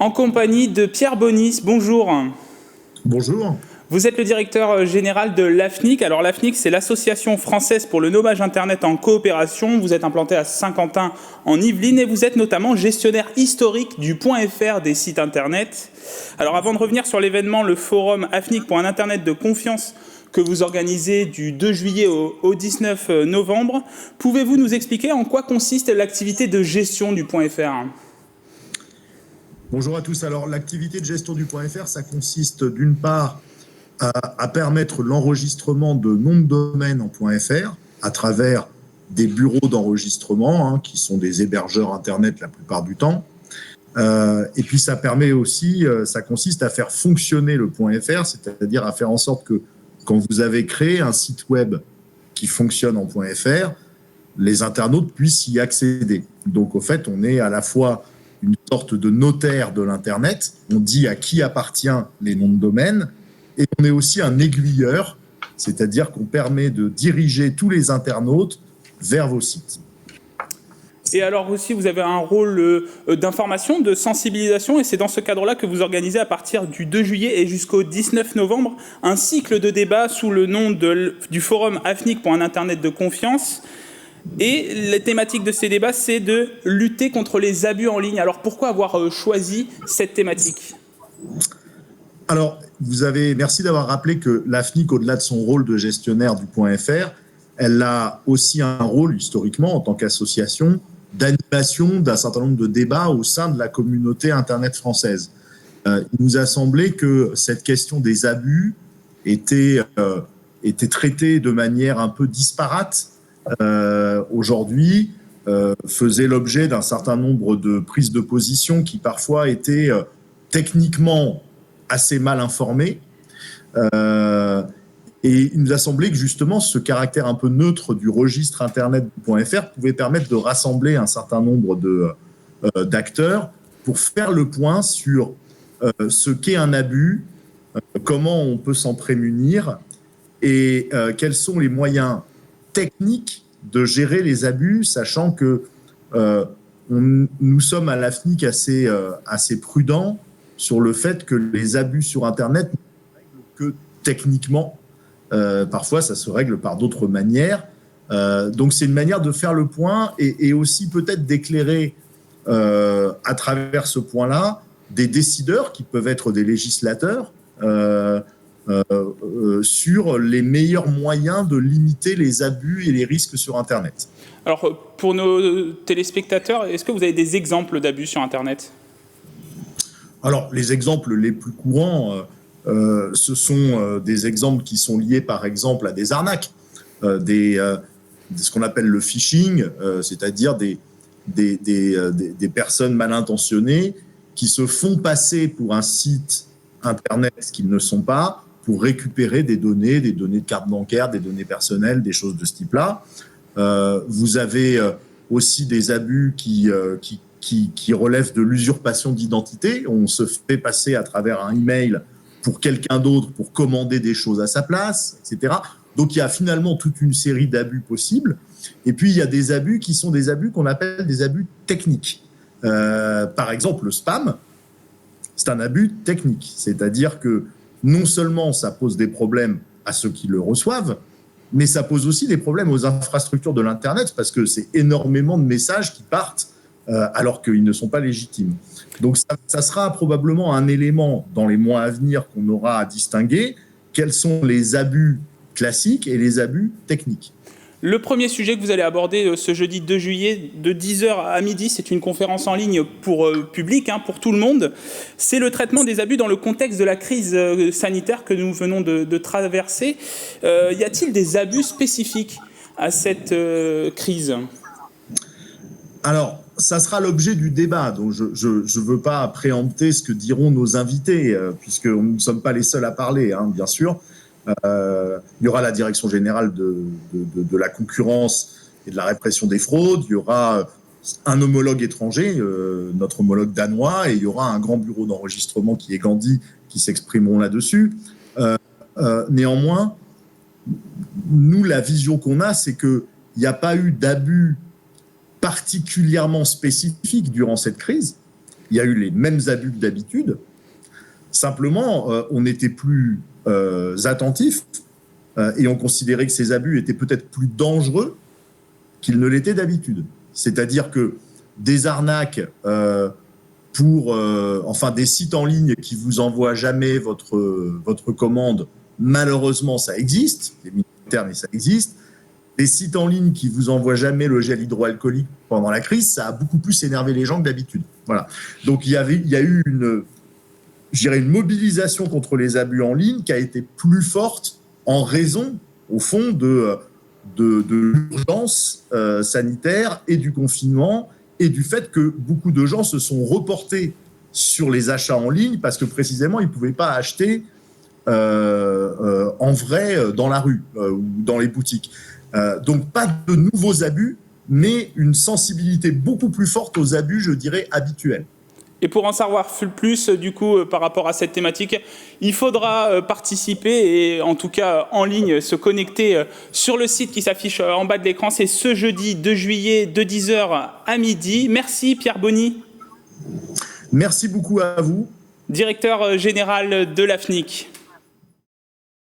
en compagnie de Pierre Bonis. Bonjour. Bonjour. Vous êtes le directeur général de l'AFNIC. Alors l'AFNIC, c'est l'Association française pour le nommage Internet en coopération. Vous êtes implanté à Saint-Quentin en Yvelines et vous êtes notamment gestionnaire historique du .fr des sites Internet. Alors avant de revenir sur l'événement, le forum AFNIC pour un Internet de confiance que vous organisez du 2 juillet au 19 novembre, pouvez-vous nous expliquer en quoi consiste l'activité de gestion du .fr ? Bonjour à tous. Alors l'activité de gestion du .fr, ça consiste d'une part à permettre l'enregistrement de noms de domaine en .fr à travers des bureaux d'enregistrement qui sont des hébergeurs Internet la plupart du temps. Et puis ça permet aussi, ça consiste à faire fonctionner le .fr, c'est-à-dire à faire en sorte que quand vous avez créé un site web qui fonctionne en .fr, les internautes puissent y accéder. Donc au fait, on est à la fois une sorte de notaire de l'Internet, on dit à qui appartient les noms de domaine, et on est aussi un aiguilleur, c'est-à-dire qu'on permet de diriger tous les internautes vers vos sites. Et alors aussi, vous avez un rôle d'information, de sensibilisation, et c'est dans ce cadre-là que vous organisez à partir du 2 juillet et jusqu'au 19 novembre un cycle de débats sous le nom du forum AFNIC pour un Internet de confiance. Et la thématique de ces débats, c'est de lutter contre les abus en ligne. Alors pourquoi avoir choisi cette thématique ? Alors, merci d'avoir rappelé que l'AFNIC, au-delà de son rôle de gestionnaire du .fr, elle a aussi un rôle, historiquement, en tant qu'association, d'animation d'un certain nombre de débats au sein de la communauté Internet française. Il nous a semblé que cette question des abus était traitée de manière un peu disparate aujourd'hui, faisait l'objet d'un certain nombre de prises de position qui parfois étaient techniquement assez mal informés. Et il nous a semblé que justement ce caractère un peu neutre du registre Internet .fr pouvait permettre de rassembler un certain nombre d'acteurs pour faire le point sur ce qu'est un abus, comment on peut s'en prémunir et quels sont les moyens techniques de gérer les abus, sachant que nous sommes à l'AFNIC assez prudents sur le fait que les abus sur Internet ne se règlent que techniquement. Parfois, ça se règle par d'autres manières. Donc, c'est une manière de faire le point et aussi peut-être d'éclairer à travers ce point-là des décideurs qui peuvent être des législateurs sur les meilleurs moyens de limiter les abus et les risques sur Internet. Alors, pour nos téléspectateurs, est-ce que vous avez des exemples d'abus sur Internet ? Alors, les exemples les plus courants, ce sont des exemples qui sont liés, par exemple, à des arnaques, ce qu'on appelle le phishing, c'est-à-dire des personnes mal intentionnées qui se font passer pour un site Internet qu'ils ne sont pas, pour récupérer des données de carte bancaire, des données personnelles, des choses de ce type-là. Vous avez aussi des abus qui relèvent de l'usurpation d'identité. On se fait passer à travers un email pour quelqu'un d'autre pour commander des choses à sa place, etc. Donc, il y a finalement toute une série d'abus possibles. Et puis, il y a des abus qui sont des abus qu'on appelle des abus techniques. Par exemple, le spam, c'est un abus technique. C'est-à-dire que non seulement ça pose des problèmes à ceux qui le reçoivent, mais ça pose aussi des problèmes aux infrastructures de l'Internet parce que c'est énormément de messages qui partent alors qu'ils ne sont pas légitimes. Donc, ça sera probablement un élément dans les mois à venir qu'on aura à distinguer. Quels sont les abus classiques et les abus techniques ? Le premier sujet que vous allez aborder ce jeudi 2 juillet de 10h à midi, c'est une conférence en ligne pour public, pour tout le monde. C'est le traitement des abus dans le contexte de la crise sanitaire que nous venons de traverser. Y a-t-il des abus spécifiques à cette crise ? Alors, ça sera l'objet du débat. Donc, je ne veux pas préempter ce que diront nos invités, puisque nous ne sommes pas les seuls à parler, bien sûr. Il y aura la direction générale de la concurrence et de la répression des fraudes. Il y aura un homologue étranger, notre homologue danois, et il y aura un grand bureau d'enregistrement qui est Gandhi, qui s'exprimeront là-dessus. Néanmoins, nous, la vision qu'on a, c'est qu'il n'y a pas eu d'abus particulièrement spécifique durant cette crise. il y a eu les mêmes abus que d'habitude. Simplement, on n'était plus attentif et on considérait que ces abus étaient peut-être plus dangereux qu'ils ne l'étaient d'habitude. C'est-à-dire que des arnaques des sites en ligne qui vous envoient jamais votre commande, malheureusement, ça existe. Les militaires, mais ça existe. Les sites en ligne qui vous envoient jamais le gel hydroalcoolique pendant la crise, ça a beaucoup plus énervé les gens que d'habitude. Voilà. Donc il y a eu une mobilisation contre les abus en ligne qui a été plus forte en raison, au fond, de l'urgence sanitaire et du confinement et du fait que beaucoup de gens se sont reportés sur les achats en ligne parce que précisément, ils ne pouvaient pas acheter en vrai dans la rue ou dans les boutiques. Donc, pas de nouveaux abus, mais une sensibilité beaucoup plus forte aux abus, je dirais, habituels. Et pour en savoir plus, du coup, par rapport à cette thématique, il faudra participer et en tout cas en ligne, se connecter sur le site qui s'affiche en bas de l'écran. C'est ce jeudi 2 juillet de 10h à midi. Merci Pierre Bonny. Merci beaucoup à vous. Directeur général de l'AFNIC.